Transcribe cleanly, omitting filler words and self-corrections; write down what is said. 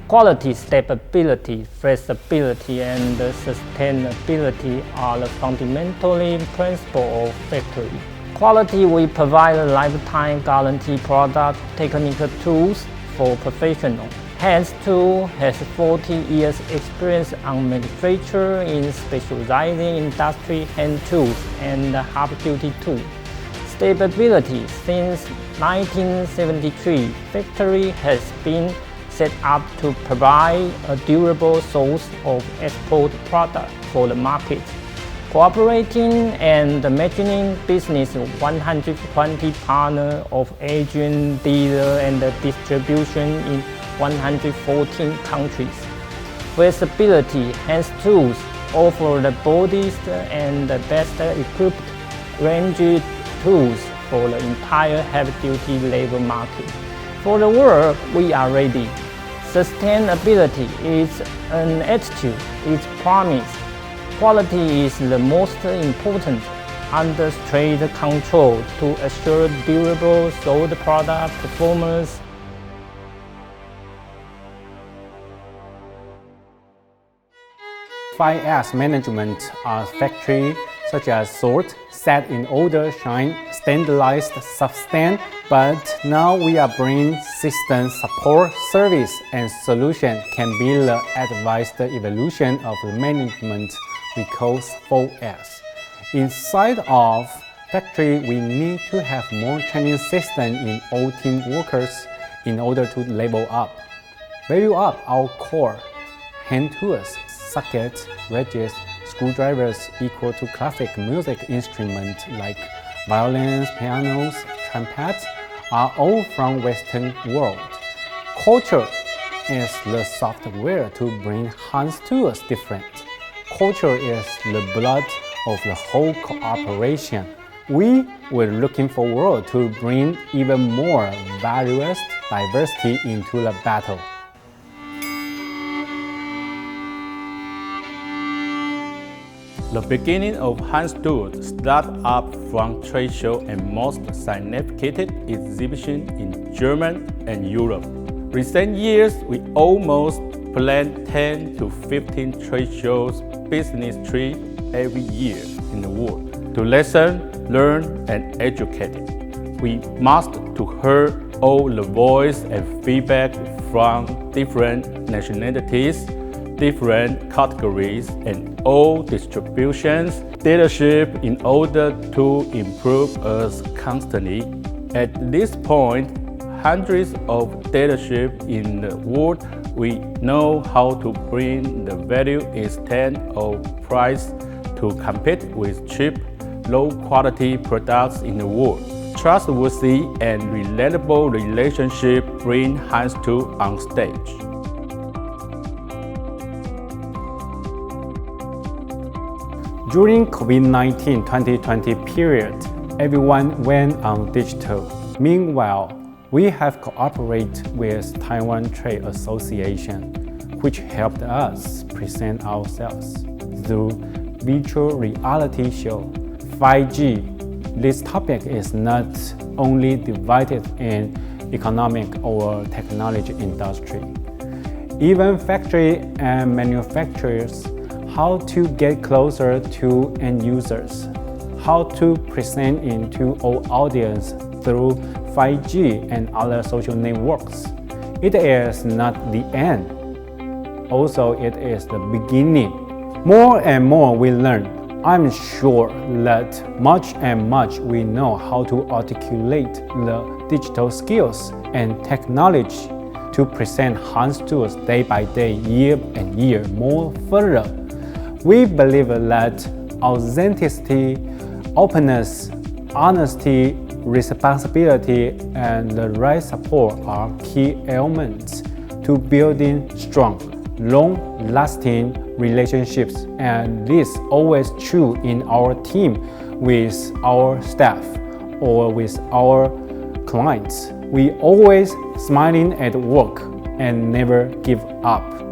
Quality, stability, flexibility, and sustainability are the fundamental principles of factory. Quality, we provide a lifetime guarantee product, technical tools for professionals. Hands Tool has 40 years experience on manufacturing in specializing industry hand tools and heavy-duty tools. Stability, since 1973, factory has been set up to provide a durable source of export product for the market. Cooperating and managing business 120 partners of agent, dealer, and distribution in 114 countries. Flexibility, Hand Tools offer the broadest and the best equipped range tools for the entire heavy-duty labor market. For the world, we are ready. Sustainability is an attitude, it's promise. Quality is the most important under trade control to assure durable sold product performance. Five S management are factory such as sort, set in order, shine, standardized, sustain, but now we are bringing system support, service, and solution can be the advanced evolution of the management we call 4S. Inside of factory, we need to have more training system in all team workers in order to level up. Value up our core, hand tools, sockets, wedges, screwdrivers equal to classic music instruments like violins, pianos, trumpets are all from Western world. Culture is the software to bring hand tools different. Culture is the blood of the whole cooperation. We were looking forward to bring even more various diversity into the battle. The beginning of Hand Tools started up from trade show and most significant exhibition in Germany and Europe. Recent years, we almost plan 10 to 15 trade shows business trip every year in the world to listen, learn, and educate. We must to hear all the voice and feedback from different nationalities, different categories, and all distributions, dealership in order to improve us constantly. At this point, hundreds of dealerships in the world, we know how to bring the value instead of price to compete with cheap, low-quality products in the world. Trustworthy and reliable relationship bring Hand Tools on stage. During COVID-19 2020 period, everyone went on digital. Meanwhile, we have cooperated with Taiwan Trade Association, which helped us present ourselves through virtual reality show. 5G. This topic is not only divided in economic or technology industry. Even factory and manufacturers how to get closer to end users, how to present into all audience through 5G and other social networks. It is not the end. Also, it is the beginning. More and more we learn. I'm sure that much and much we know how to articulate the digital skills and technology to present Hand Tools day by day, year and year more further. We believe that authenticity, openness, honesty, responsibility, and the right support are key elements to building strong, long-lasting relationships, and this is always true in our team with our staff or with our clients. We always smiling at work and never give up.